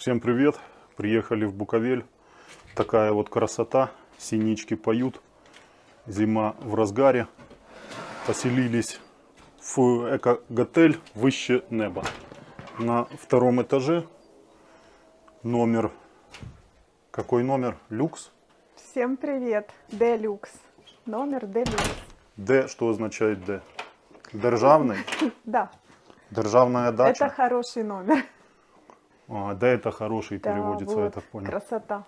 Всем привет! Приехали в Буковель. Такая вот красота. Синички поют. Зима в разгаре. Поселились в эко-готель «Выще неба». На втором этаже номер. Какой номер? Люкс? Всем привет! Делюкс. Номер Делюкс. Д, что означает Д? Державный? Да, Державная дача? это хороший номер. Д это хороший Да, переводится, я вот, так понял. красота.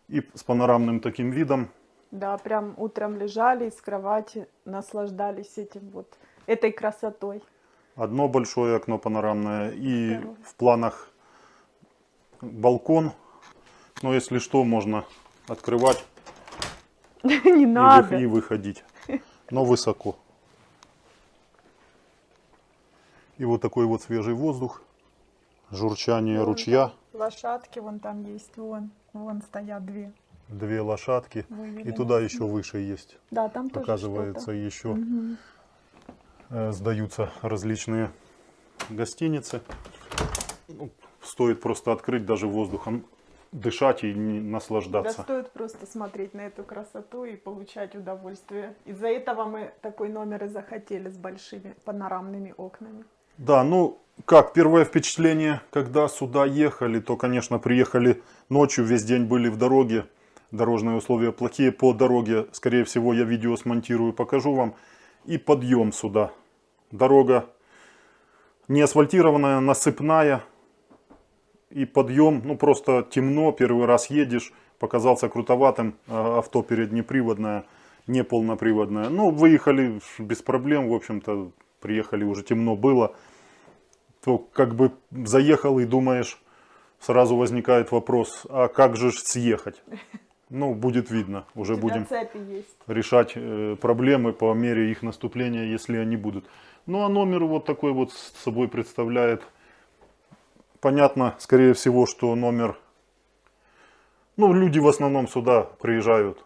И с панорамным таким видом. Да, прям утром лежали с кровати, наслаждались этим вот, этой красотой. Одно большое окно панорамное и Второе. в планах балкон. Но если что, можно открывать Не надо. и выходить. Но высоко. И вот такой вот свежий воздух. Журчание ручья. Лошадки вон там есть, вон стоят две. Две лошадки. Вывели И туда нас. еще выше есть. Да, там тоже Оказывается, что-то. еще сдаются различные гостиницы. Ну, стоит просто открыть, даже воздухом дышать и Да наслаждаться. стоит просто смотреть на эту красоту и получать удовольствие. Из-за этого мы такой номер и захотели с большими панорамными окнами. Да, ну как, первое впечатление, когда сюда ехали, то, конечно, приехали ночью, весь день были в дороге. Дорожные условия плохие по дороге. Скорее всего, я видео смонтирую, покажу вам. И подъем сюда. Дорога не асфальтированная, насыпная. И подъем, ну просто темно, первый раз едешь. Показался крутоватым, авто переднеприводное, не полноприводное. Ну, выехали без проблем, в общем-то, приехали, уже темно было. То как бы заехал и думаешь, сразу возникает вопрос, а как же съехать? Ну, будет видно, уже У тебя будем цепи есть. решать проблемы по мере их наступления, если они будут. Ну, а номер вот такой вот с собой представляет. Понятно, скорее всего, что номер... Ну, люди в основном сюда приезжают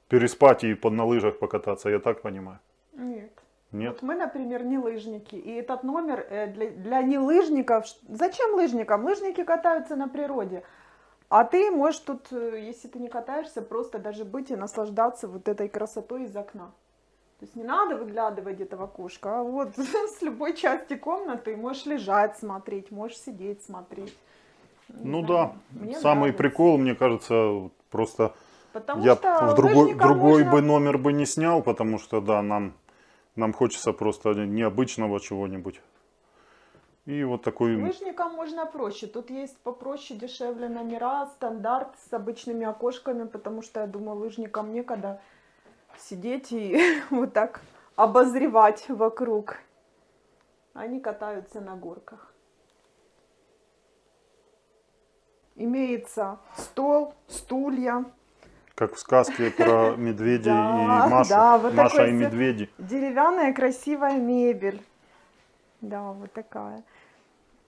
переспать и на лыжах покататься, я так понимаю. Нет. Нет? Вот мы, например, не лыжники. И этот номер для нелыжников... Зачем лыжникам? Лыжники катаются на природе. А ты можешь тут, если ты не катаешься, просто даже быть и наслаждаться вот этой красотой из окна. То есть не надо выглядывать где-то в окошко, а вот с любой части комнаты можешь лежать смотреть, можешь сидеть смотреть. Не Ну знаю, да, мне самый нравится. прикол, мне кажется, просто Потому я что в другой лыжникам можно... бы номер бы не снял, потому что, да, нам хочется просто необычного чего-нибудь. И вот такой... Лыжникам можно проще. Тут есть попроще, дешевле номера, стандарт с обычными окошками, потому что, я думаю, лыжникам некогда сидеть и вот так обозревать вокруг. Они катаются на горках. Имеется стол, стулья. Как в сказке про медведей Да, и Машу. да, вот Маша такой и всё. медведи. Деревянная красивая мебель. Да, вот такая.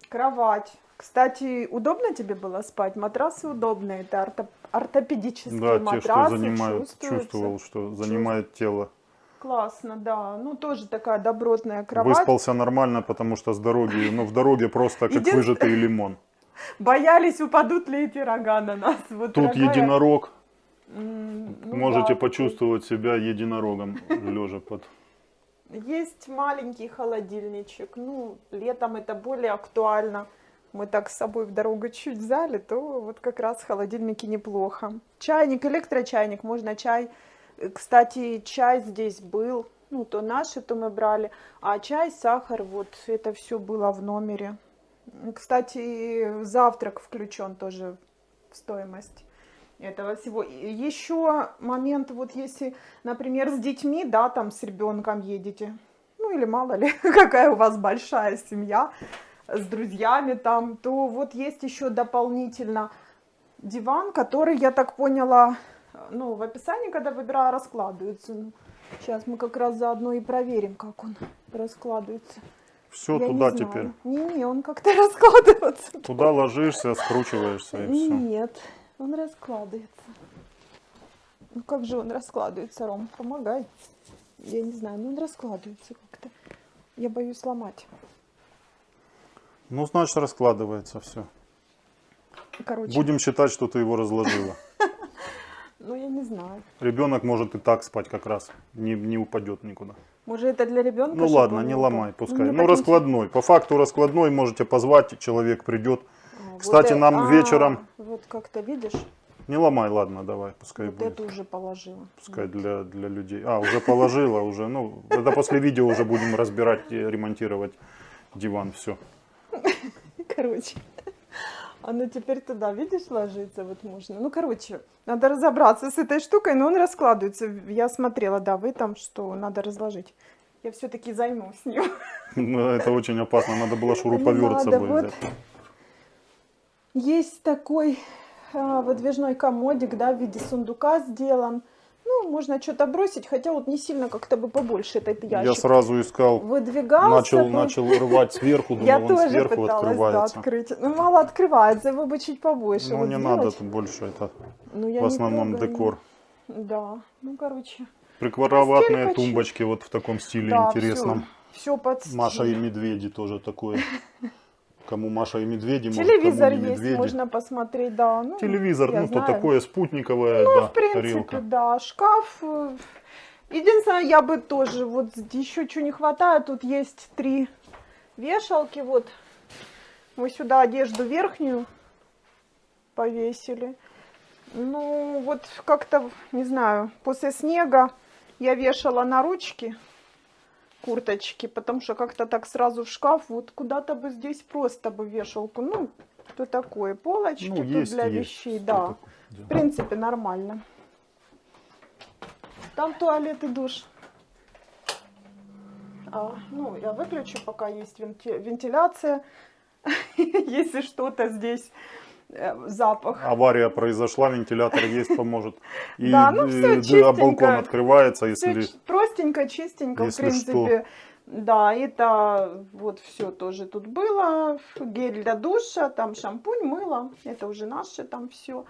Кровать. Кстати, удобно тебе было спать? Матрасы удобные. Это ортопедические Да, те, что матрасы. занимают, Чувствуется. чувствовал, что занимает тело. Классно, да. Ну, тоже такая добротная кровать. Выспался нормально, потому что с дороги, ну в дороге просто как выжатый лимон. Боялись, упадут ли эти рога на нас. Вот Тут рога я- единорог. Ну Можете да, такой. почувствовать себя единорогом, лежа под... Есть маленький холодильничек. Ну, летом это более актуально. Мы так с собой в дорогу чуть взяли, то вот как раз в холодильнике неплохо. Чайник, электрочайник, можно чай. Кстати, чай здесь был. Ну, то наши, то мы брали. А чай, сахар, вот это все было в номере. Кстати, завтрак включен тоже в стоимость этого всего. Еще момент, вот если, например, с детьми, да, там с ребенком едете, ну или мало ли, какая у вас большая семья, с друзьями там, то вот есть еще дополнительно диван, который, я так поняла, ну, в описании, когда выбираю, раскладывается. Сейчас мы как раз заодно и проверим, как он раскладывается. Все Я туда не знаю. теперь. Не, он как-то раскладывается. Туда ложишься, скручиваешься и все. Нет, он раскладывается. Ну как же он раскладывается, Ром? Помогай. Я не знаю, но он раскладывается как-то. Я боюсь сломать. Ну, значит, раскладывается все. Короче, Будем считать, что ты его разложила. ну я не знаю. Ребенок может и так спать как раз, не упадет никуда. Может это для ребенка? Ну чтобы ладно, он не упал? ломай, пускай. мне Ну так раскладной, по факту раскладной, можете позвать, человек придет. интересно. Кстати, нам вечером... Вот как-то видишь, Не ломай, ладно, давай, пускай вот будет. эту уже положила. Пускай для людей. А, уже положила, уже. Ну, это после видео уже будем разбирать, и ремонтировать диван, все. Короче, оно теперь туда, видишь, ложится, вот можно. Ну, короче, надо разобраться с этой штукой, но он раскладывается. Я смотрела, да, вы там, что надо разложить. Я все-таки займусь с ним. Ну, это очень опасно, надо было шуруповерт с Надо, собой вот. взять. Есть такой выдвижной комодик, да, в виде сундука сделан. Ну, можно что-то бросить, хотя вот не сильно как-то бы побольше этот ящик. Я сразу искал, Выдвигался бы. начал рвать сверху, Я думал, он тоже сверху пыталась, да, открывается. открыть. Ну, мало открывается, его бы чуть побольше. Ну, вот не сделать. надо тут больше, это Ну, я в не основном трогаю, декор. Да, ну, короче. Прикроватные Постелька тумбочки вот в таком стиле Да, интересном. Все под стиль. Маша и медведи тоже такое. Кому Маша и медведи, может, Телевизор кому не есть, медведи. можно посмотреть, да. Ну, Телевизор, я ну, то знаю. такое спутниковое, Ну, да, в принципе, тарелка. да, шкаф. Единственное, я бы тоже, вот еще что не хватает, тут есть 3 вешалки, вот. Мы сюда одежду верхнюю повесили. Ну, вот как-то, не знаю, после снега я вешала на ручки курточки, потому что как-то так сразу в шкаф, вот куда-то бы здесь просто бы вешалку, ну, что такое, полочки Ну, тут есть, для есть. вещей, Что да, такое? в принципе, нормально. Там туалет и душ. Ну, я выключу, пока есть вентиляция, если что-то здесь, запах. Авария произошла, вентилятор есть, поможет. И Да, ну всё да, балкон чистенько. открывается, Всё если... простенько, чистенько, если в принципе. Да, это вот все тоже тут было. Гель для душа, там шампунь, мыло. Это уже наше там все.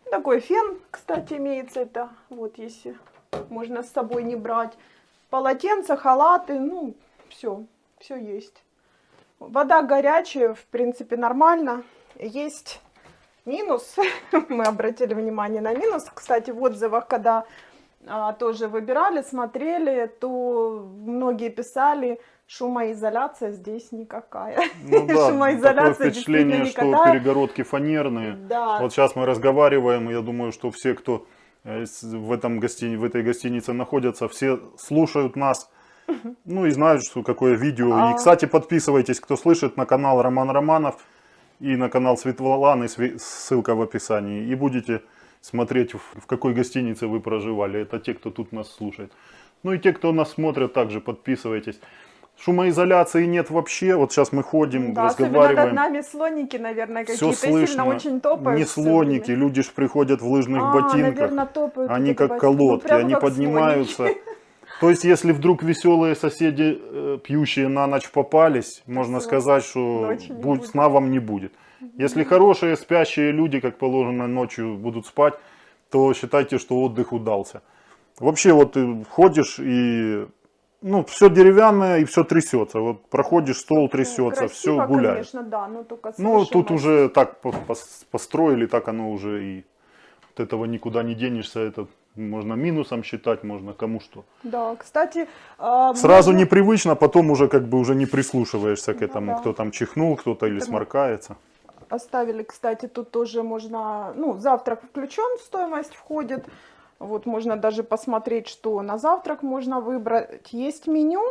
Такой фен, кстати, имеется. Это вот если можно с собой не брать. Полотенца, халаты, ну, все есть. Вода горячая, в принципе, нормально. Есть минус. Мы обратили внимание на минус. Кстати, в отзывах, когда тоже выбирали, смотрели, то многие писали, шумоизоляция здесь никакая. Ну да, такое Шумоизоляция впечатление, действительно что никакая. перегородки фанерные. Да. Вот сейчас мы разговариваем, и я думаю, что все, кто в этой гостинице находятся, все слушают нас, ну и знают, что какое видео. И, кстати, подписывайтесь, кто слышит, на канал Роман Романов и на канал Светланы, ссылка в описании. И будете смотреть, в какой гостинице вы проживали. Это те, кто тут нас слушает. Ну и те, кто нас смотрит, также подписывайтесь. Шумоизоляции нет вообще. Вот сейчас мы ходим, Да, особенно разговариваем. над нами слоники, наверное, Все какие-то сильно слышно. очень топают. Не всё слоники, время. люди ж приходят в лыжных ботинках. наверное, топают. Они вот как эти колодки, прям они как поднимаются. слоники. То есть, если вдруг веселые соседи, пьющие на ночь попались, можно всё, сказать, что ночи не будет. сна вам не будет. Если хорошие спящие люди, как положено, ночью будут спать, то считайте, что отдых удался. Вообще, вот ты ходишь и... Ну, все деревянное и все трясется. Вот проходишь, стол трясется, все Красиво, гуляет. конечно, да, но только Ну, тут слышимость. уже так построили, так оно уже и от этого никуда не денешься. Это можно минусом считать, можно кому что. Да, кстати... Сразу можно- непривычно, потом уже как бы уже не прислушиваешься к этому, да. кто там чихнул, кто-то или Поэтому- сморкается. Оставили, кстати, тут тоже можно... Ну, завтрак включен, в стоимость входит. Вот можно даже посмотреть, что на завтрак можно выбрать. Есть меню.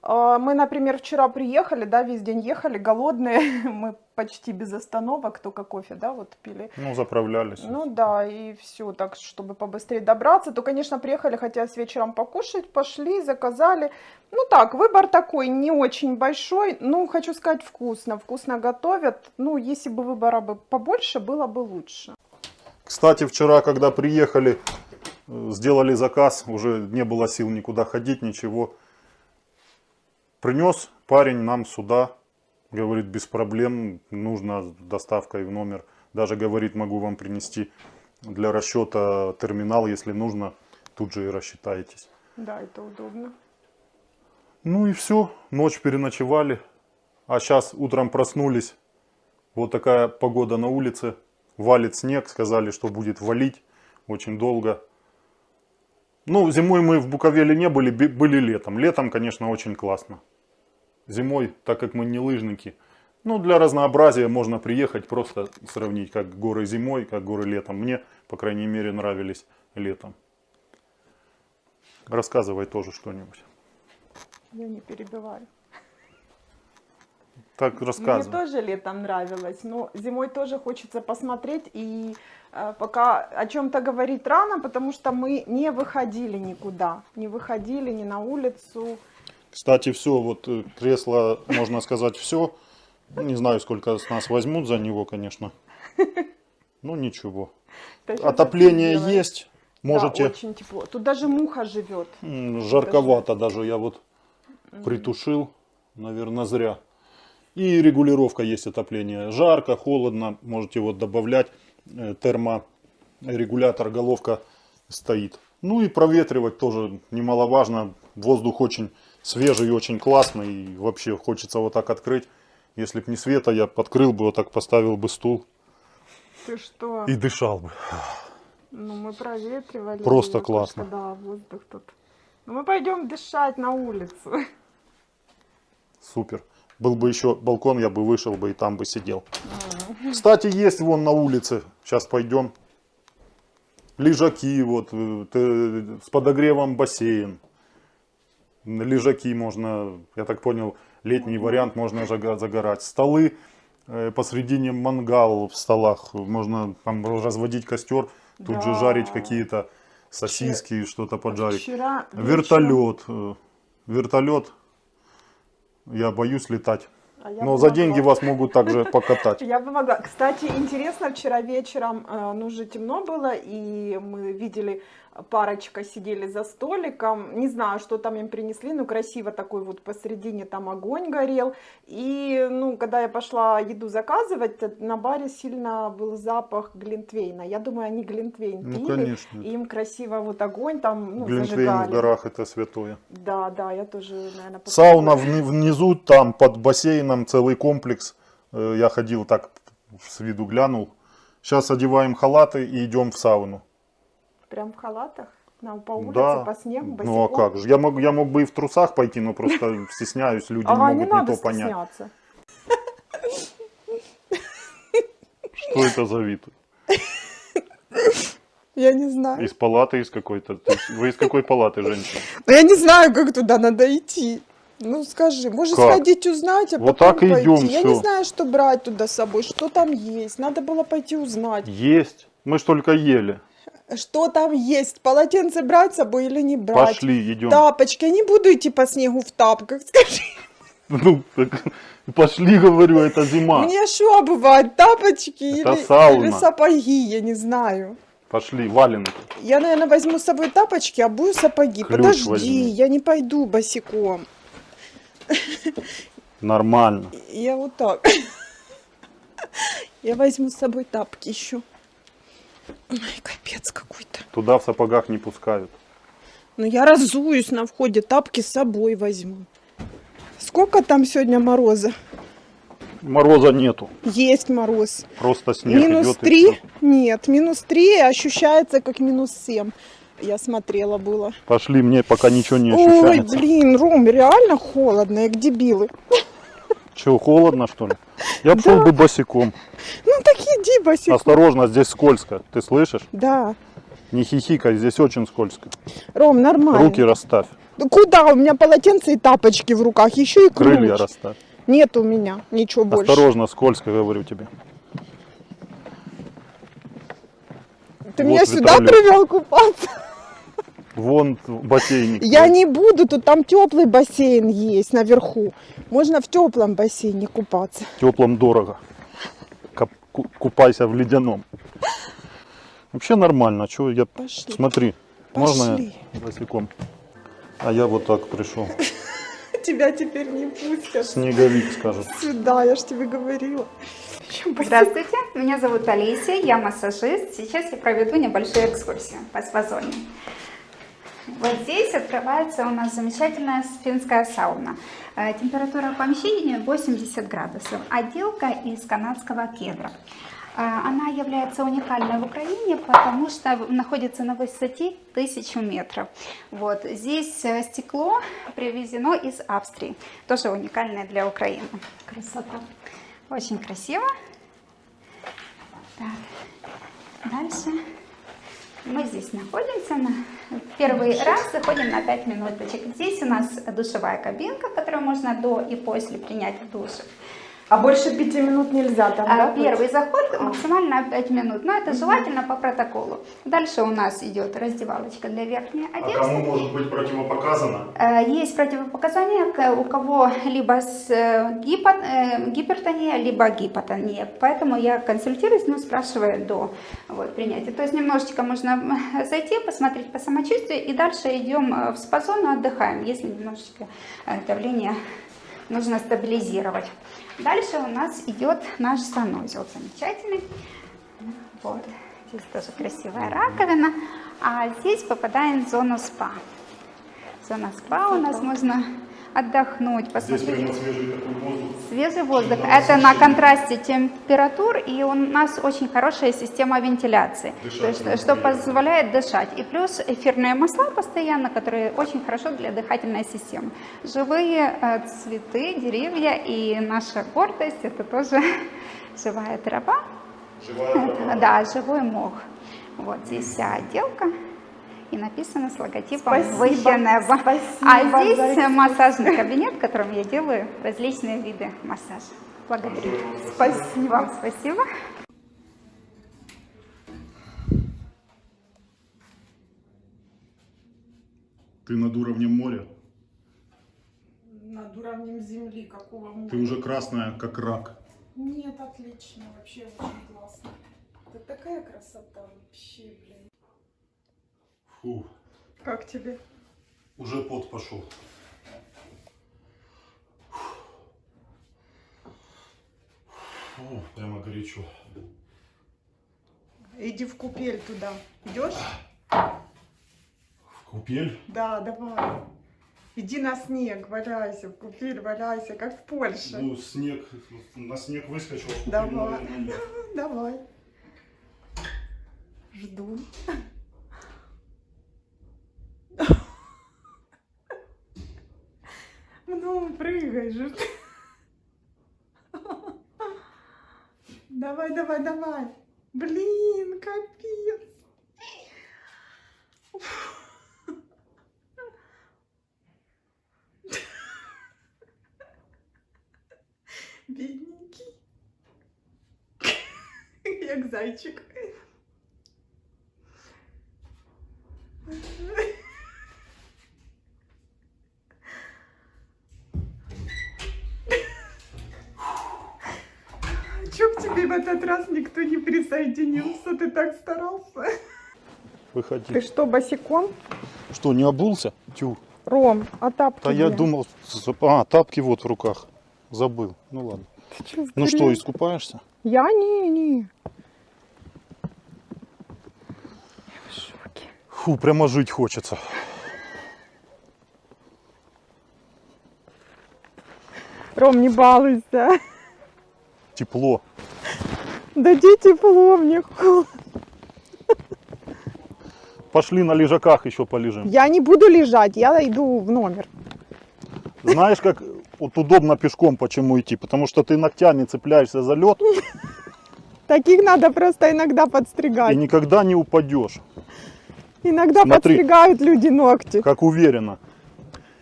Мы, например, вчера приехали, да, весь день ехали, голодные. Мы почти без остановок, только кофе, да, вот пили. Ну, заправлялись. Ну да, и все, так, чтобы побыстрее добраться. То, конечно, приехали, хотя с вечером покушать, пошли, заказали. Ну так, выбор такой, не очень большой. Ну, хочу сказать, вкусно. Вкусно готовят. Ну, если бы выбора бы побольше, было бы лучше. Кстати, вчера, когда приехали, сделали заказ, уже не было сил никуда ходить, ничего. Принес парень нам сюда, говорит, без проблем, нужно с доставкой в номер. Даже говорит, могу вам принести для расчета терминал, если нужно, тут же и рассчитаетесь. Да, это удобно. Ну и все, ночь переночевали, а сейчас утром проснулись. Вот такая погода на улице, валит снег, сказали, что будет валить очень долго. Ну, зимой мы в Буковеле не были, были летом. Летом, конечно, очень классно. Зимой, так как мы не лыжники, ну, для разнообразия можно приехать, просто сравнить, как горы зимой, как горы летом. Мне, по крайней мере, нравились летом. Рассказывай тоже что-нибудь. Я не перебиваю. Так, Мне рассказывай. тоже летом нравилось, но зимой тоже хочется посмотреть. И пока о чем-то говорить рано, потому что мы не выходили никуда. Не выходили ни на улицу. Кстати, все, вот кресло, можно сказать, все. Не знаю, сколько с нас возьмут за него, конечно. Ну, ничего. Это щас Отопление это сделаем. есть. Можете... Да, очень тепло. Тут даже муха живет. Жарковато даже. Я вот притушил, наверное, зря. И регулировка есть отопления. Жарко, холодно. Можете вот добавлять. Терморегулятор, головка стоит. Ну и проветривать тоже немаловажно. Воздух очень свежий и очень классный. И вообще хочется вот так открыть. Если б не света, я открыл бы, вот так поставил бы стул. Ты что? И дышал бы. Ну, мы проветривали. Просто окошко, классно. Да, воздух тут. Ну, мы пойдем дышать на улицу. Супер. Был бы еще балкон, я бы вышел бы и там бы сидел. Кстати, есть вон на улице. Сейчас пойдем. Лежаки вот. С подогревом бассейн. Лежаки можно, я так понял, летний вариант, можно загорать. Столы, посредине мангал в столах. Можно там разводить костер. Тут же Да. жарить какие-то сосиски, что-то поджарить. Вчера Вертолет. Вертолет. Я боюсь летать. А я Но бы за могла. деньги вас могут также покатать. Я бы могла. Кстати, интересно, вчера вечером, ну, уже темно было, и мы видели, парочка сидели за столиком. Не знаю, что там им принесли, но красиво такой вот посередине там огонь горел. И, ну, когда я пошла еду заказывать, на баре сильно был запах глинтвейна. Я думаю, они глинтвейн Ну, пили, конечно. и им красиво вот огонь там, ну, Глинтвейн в зажигали. горах — это святое. Да, да, я тоже, наверное, Сауна внизу, там под бассейном целый комплекс. Я ходил так, с виду глянул. Сейчас одеваем халаты и идем в сауну. Прям в халатах? По улице, Да. по снегу, Ну босиком? а как же? Я мог бы и в трусах пойти, но просто стесняюсь, люди Ага, не могут не надо то понять. стесняться. Что это за вид? Я не знаю. Из палаты из какой-то? То есть вы из какой палаты, женщина? Я не знаю, как туда надо идти. Ну скажи, может Как? сходить узнать, а Вот потом так и пойти. идем, Я не всё. знаю, что брать туда с собой, что там есть. Надо было пойти узнать, Есть. Мы ж только ели. что там есть. Полотенце брать с собой или не брать. Пошли, идем. Тапочки. Я не буду идти по снегу в тапках, скажи. Ну, так, пошли, говорю, это зима. Мне что обувать? Тапочки Это или сауна. сапоги? Я не знаю. Пошли, валенки. Я, наверное, возьму с собой тапочки, обую сапоги. Ключ Подожди, возьми. я не пойду босиком. Нормально. Я вот так. Я возьму с собой тапки еще. Ой, капец какой-то. Туда в сапогах не пускают. Ну, я разуюсь на входе, тапки с собой возьму. Сколько там сегодня мороза? Мороза нету. Есть мороз. Просто снег Минус идет. 3? Нет, минус 3 ощущается как минус 7. Я смотрела было. Пошли, мне пока ничего не Ой, ощущается. блин, Ром, реально холодно, как дебилы. Че, холодно, что ли? Я бы шел бы босиком. Ну так иди босиком. Осторожно, здесь скользко. Ты слышишь? Да. Не хихикай, здесь очень скользко. Ром, нормально. Руки расставь, Да куда? У меня полотенце и тапочки в руках, еще и ключ. крылья расставь. Нет у меня ничего больше. Осторожно, скользко, говорю тебе. Ты Вот меня сюда вертолет. привел купаться? Вон бассейник. Я не буду, тут там теплый бассейн есть наверху. Можно в теплом бассейне купаться. В теплом дорого. Купайся в ледяном. Вообще нормально. Чего я... Пошли. Смотри, можно Пошли. я босиком? А я вот так пришел. Тебя теперь не пустят Снеговик, скажет. сюда, я ж тебе говорила. Здравствуйте, меня зовут Олеся, я массажист. Сейчас я проведу небольшую экскурсию по спа-зоне. Вот здесь открывается у нас замечательная финская сауна. Температура помещения 80 градусов. Отделка из канадского кедра. Она является уникальной в Украине, потому что находится на высоте 1000 метров. Вот. Здесь стекло привезено из Австрии, тоже уникальное для Украины. Красота. Очень красиво. Так. Дальше. Мы здесь находимся. Первый раз заходим на 5 минуточек. Здесь у нас душевая кабинка, в которой можно до и после принять душ. А больше 5 минут нельзя там, да? Первый заход максимально 5 минут, но это желательно по протоколу. Дальше у нас идет раздевалочка для верхней одежды. А кому может быть противопоказано? Есть противопоказания у кого либо с гипертония, либо гипотония. Поэтому я консультируюсь, но спрашиваю до принятия. То есть немножечко можно зайти, посмотреть по самочувствию, и дальше идем в спа-зону, отдыхаем, если немножечко давление нужно стабилизировать. Дальше у нас идет наш санузел замечательный. Вот. Здесь тоже красивая раковина. А здесь попадаем в зону спа. Зона спа у нас можно отдохнуть, посмотреть. Здесь прямо свежий такой воздух. Свежий воздух. Это на контрасте температур, и у нас очень хорошая система вентиляции, что позволяет дышать. И плюс эфирные масла постоянно, которые очень хорошо для дыхательной системы. Живые цветы, деревья, и наша гордость — это тоже живая трава. Живая трава. Да, живой мох. Вот здесь вся отделка. И написано с логотипом Спасибо. «Выше небо». Спасибо А здесь за массажный кабинет, в котором я делаю различные виды массажа. Благодарю. Спасибо. Вам спасибо. Ты над уровнем моря. Над уровнем земли какого моря? Ты уже красная, как рак. Нет, отлично, вообще очень классно. Это такая красота вообще, блин. Фу, Как тебе? уже пот пошел. Фу, прямо горячо. Иди в купель туда. Идешь? В купель? Да, давай. Иди на снег, валяйся, в купель валяйся, как в Польше. Ну, снег, на снег выскочил. в купель, Давай, наверное, нет. давай. Жду. Ну, прыгай же. Давай, давай, давай. Блин, капец. Бедненький. Як зайчик. Чё к тебе в этот раз никто не присоединился? Ты так старался. Выходи. Ты что, босиком? Что, не обулся? Тю. Ром, а тапки Да я где? думал, тапки вот в руках. Забыл. Ну ладно. Ты чё, Ну что, сдурел? искупаешься? Я не. Я в шоке. Фу, прямо жить хочется. Ром, не балуйся. Тепло. Дади тепло, мне холодно. Пошли на лежаках еще полежим. Я не буду лежать, я иду в номер. Знаешь, как вот удобно пешком почему идти? Потому что ты ногтями цепляешься за лед Таких надо просто иногда и подстригать. никогда не упадешь, Иногда Смотри. подстригают люди ногти. как уверенно.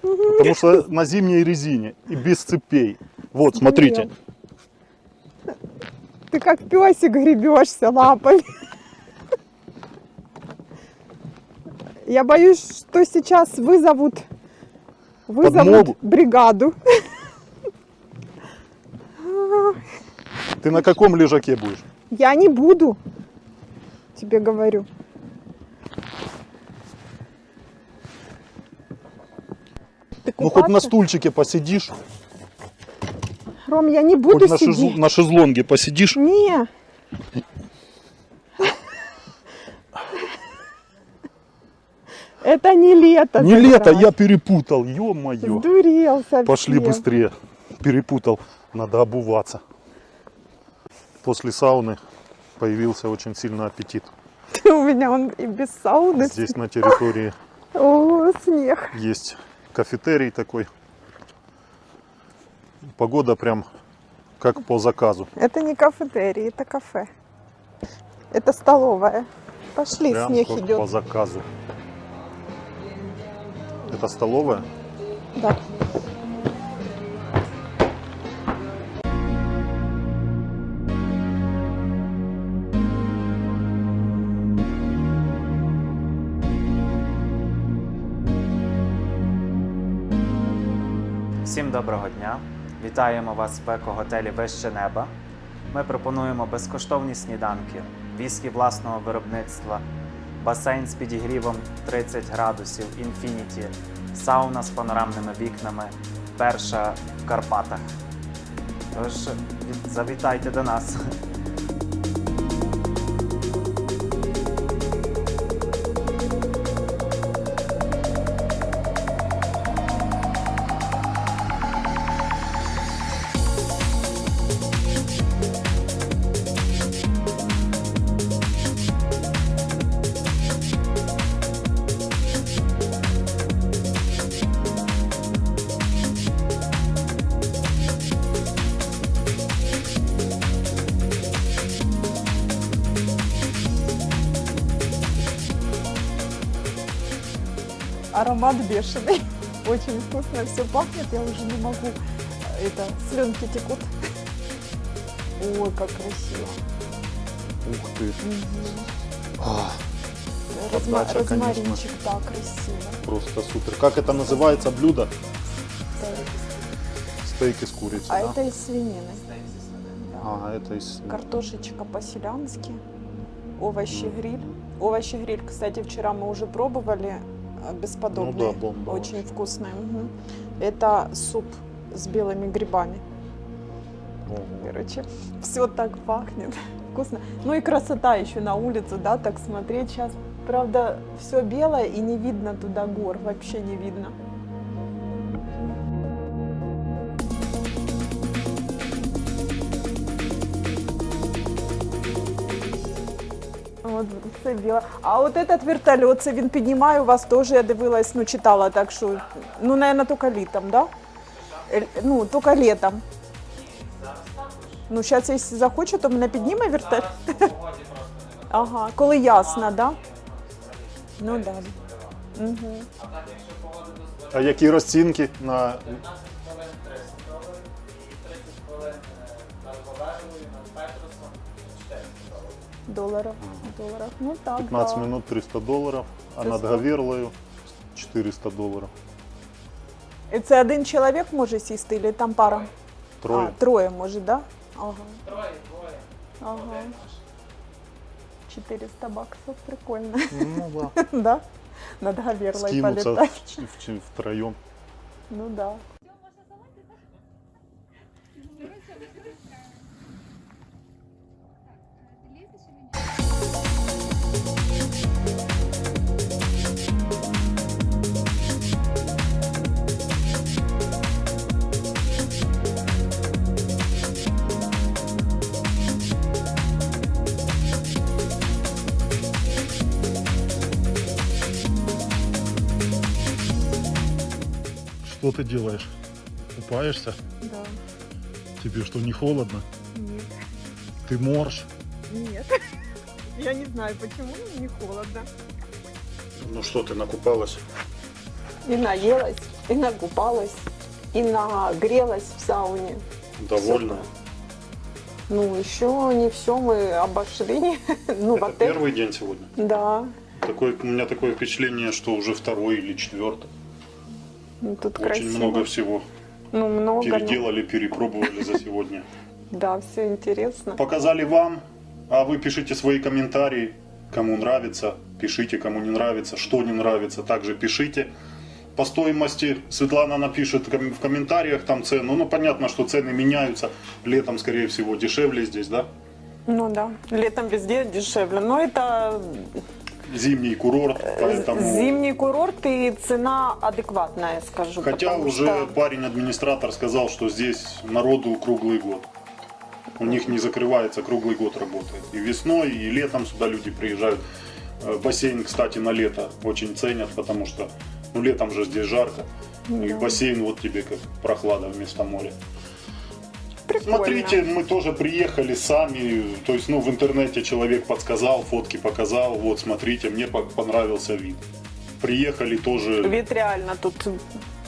Потому что на зимней резине и без цепей. Вот, смотрите. Ты как песик гребешься лапами. Я боюсь, что сейчас вызовут Подмогу? бригаду. Ты на каком лежаке будешь? Я не буду, тебе говорю. Ты Ну хоть на купаться? стульчике посидишь, Ром, я не буду хоть сидеть. на шезлонге посидишь. Не. Это не лето. Не как лето, раз. я перепутал, ё-моё. Сдурел совсем. Пошли быстрее. Перепутал, надо обуваться. После сауны Появился очень сильный аппетит. У меня он и без сауны. Здесь на территории О, снег. есть кафетерий такой. Погода прям как по заказу. Это не кафетерий, это кафе. Это столовая. Пошли, Прям снег как идет. по заказу. Это столовая? Да. Всім доброго дня! Вітаємо вас в еко-готелі «Вище неба». Ми пропонуємо безкоштовні сніданки, віскі власного виробництва, басейн з підігрівом 30 градусів, інфініті, сауна з панорамними вікнами, перша в Карпатах. Тож завітайте до нас! Аромат бешеный. Очень вкусно все пахнет. Я уже не могу. Это, слюнки текут. Ой, как красиво. Ух ты. Розмаринчик, конечно. да, красиво. Просто супер. Как это называется блюдо? Стейк из курицы, А да? это из свинины. А, это из... Картошечка по-селянски. Овощи-гриль. Овощи-гриль, кстати, вчера мы уже пробовали. Бесподобный. Ну да, бомба Очень вообще. вкусный. Мгм. Это суп с белыми грибами. Ого. Короче, все так пахнет. Вкусно. Ну и красота еще на улицу, да, так смотреть сейчас. Правда, все белое и не видно туда гор, вообще не видно. От це біло. А от этот вертольот, це він піднімає у вас теж, я дивилась, ну читала, так що, ну, наверное, тільки літом, да? Ну, тільки літом. Ну, зараз, якщо захочу, то мене підніме вертоліт. Ага, коли ясно, да? Ну, да. Угу. А які розцінки на... Доларів. Ну, так, 15 да. минут $300, а Це над сто. Гаверлою $400. І це один чоловік може сісти, чи там пара? Трое. А, троє може, да? Ага. Троє. Ага. 400 баксов, прикольно. Ну да. Да? Над Гаверлой Скинуться полетать. втроем. Ну да. Что ты делаешь? Купаешься? Да. Тебе что, не холодно? Нет. Ты морж? Нет. Я не знаю, почему, но не холодно. Ну что, ты накупалась? И наелась, и накупалась, и нагрелась в сауне. Довольна? Ну, еще не все мы обошли. Ну, в Это отель. первый день сегодня? Да. У меня такое впечатление, что уже второй или четвертый. Ну, тут Очень красиво. много всего Ну, много. ну, переделали, перепробовали за сегодня. да, все интересно. Показали вам, а вы пишите свои комментарии, кому нравится, пишите, кому не нравится, что не нравится, также пишите. По стоимости Светлана напишет в комментариях там цену. Ну, понятно, что цены меняются. Летом, скорее всего, дешевле здесь, да? Ну да, летом везде дешевле. Но это Зимний курорт, поэтому... зимний курорт и цена адекватная, скажу. Хотя потому уже что- парень-администратор сказал, что здесь народу круглый год. У них не закрывается, круглый год работает. И весной, и летом сюда люди приезжают. Бассейн, кстати, на лето очень ценят, потому что ну, летом же здесь жарко. И бассейн вот тебе как прохлада вместо моря. Прикольно. Смотрите, мы тоже приехали сами, то есть, ну, в интернете человек подсказал, фотки показал, вот, смотрите, мне понравился вид. Приехали тоже. Вид реально тут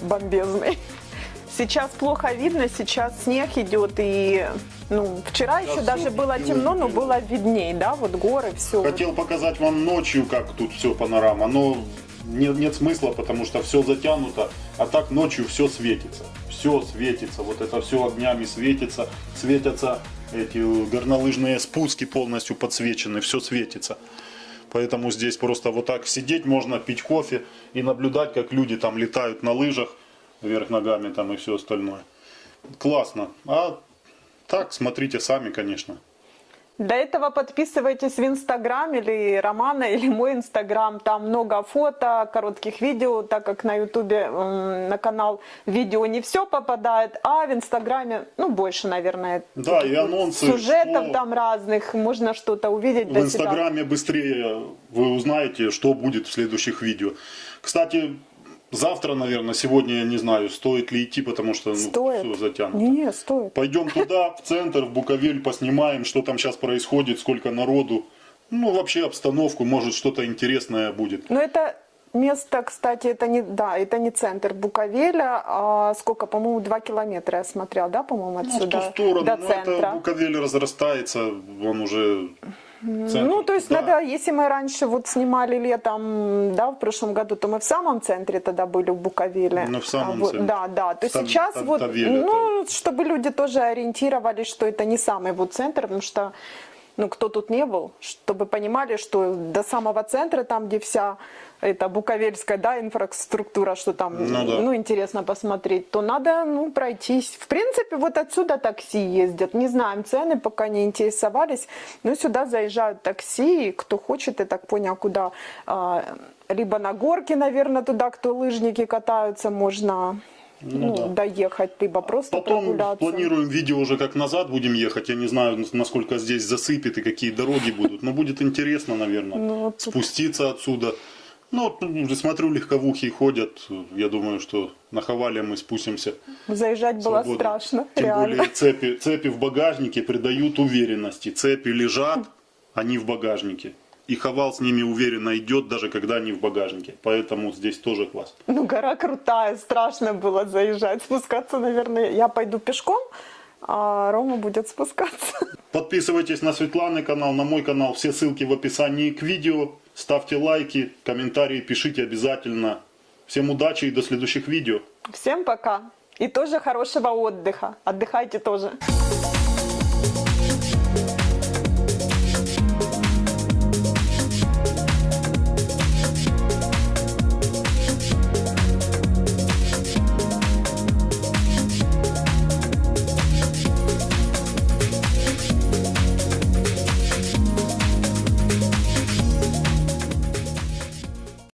бомбезный. Сейчас плохо видно, сейчас снег идет, и ну, вчера еще Сейчас даже всё было белое, темно, но белое. было видней, да, вот горы, все. Хотел показать вам ночью, как тут все панорама, но нет смысла, потому что все затянуто, а так ночью все светится. Все светится, вот это все огнями светится, светятся эти горнолыжные спуски полностью подсвечены, все светится. Поэтому здесь просто вот так сидеть можно, пить кофе и наблюдать, как люди там летают на лыжах вверх ногами там и все остальное. Классно. А так смотрите сами, конечно. До этого подписывайтесь в Инстаграм или Романа, или мой Инстаграм. Там много фото, коротких видео, так как на Ютубе на канал видео не все попадает, а в Инстаграме, ну, больше, наверное. Да, и анонсы. Сюжетов что там разных, можно что-то увидеть в для себя. Инстаграме быстрее вы узнаете, что будет в следующих видео. Кстати, завтра, наверное, сегодня я не знаю, стоит ли идти, потому что ну, Стоит. все затянуто. Не, стоит. Пойдем туда, в центр, в Буковель, поснимаем, что там сейчас происходит, сколько народу. Ну, вообще обстановку, может, что-то интересное будет. Но это место, кстати, это не, да, это не центр Буковеля, а сколько, по-моему, 2 километра я смотрела, да, по-моему, Ну, в отсюда ту сторону, до но центра. это Буковель разрастается, он уже... центр Ну, то есть туда. надо, если мы раньше вот снимали летом, да, в прошлом году, то мы в самом центре тогда были, в Буковеле. Ну, в самом Вот, центре. да, да. То сейчас вот, Тавель, ну, чтобы люди тоже ориентировались, что это не самый вот центр, потому что, ну, кто тут не был, чтобы понимали, что до самого центра, там, где вся эта буковельская, да, инфраструктура, что там, Ну, да. ну, интересно посмотреть, то надо, ну, пройтись. В принципе, вот отсюда такси ездят. Не знаем цены, пока не интересовались. Но сюда заезжают такси, и кто хочет, я так понял, куда. Либо на горке, наверное, туда, кто лыжники катаются, можно да. доехать, либо просто Потом прогуляться. планируем видео уже как назад будем ехать. Я не знаю, насколько здесь засыпет и какие дороги будут. Но будет интересно, наверное, Ну, вот тут- спуститься отсюда. Ну, вот, уже смотрю, легковухи ходят. Я думаю, что на Хавале мы спустимся. Заезжать было свободно. страшно, Тем реально. более цепи в багажнике придают уверенности. Цепи лежат, они в багажнике. И Хавал с ними уверенно идет, даже когда они в багажнике. Поэтому здесь тоже класс. Ну, гора крутая, страшно было заезжать. Спускаться, наверное, я пойду пешком, а Рома будет спускаться. Подписывайтесь на Светланы канал, на мой канал. Все ссылки в описании к видео. Ставьте лайки, комментарии пишите обязательно. Всем удачи и до следующих видео. Всем пока. И тоже хорошего отдыха. Отдыхайте тоже.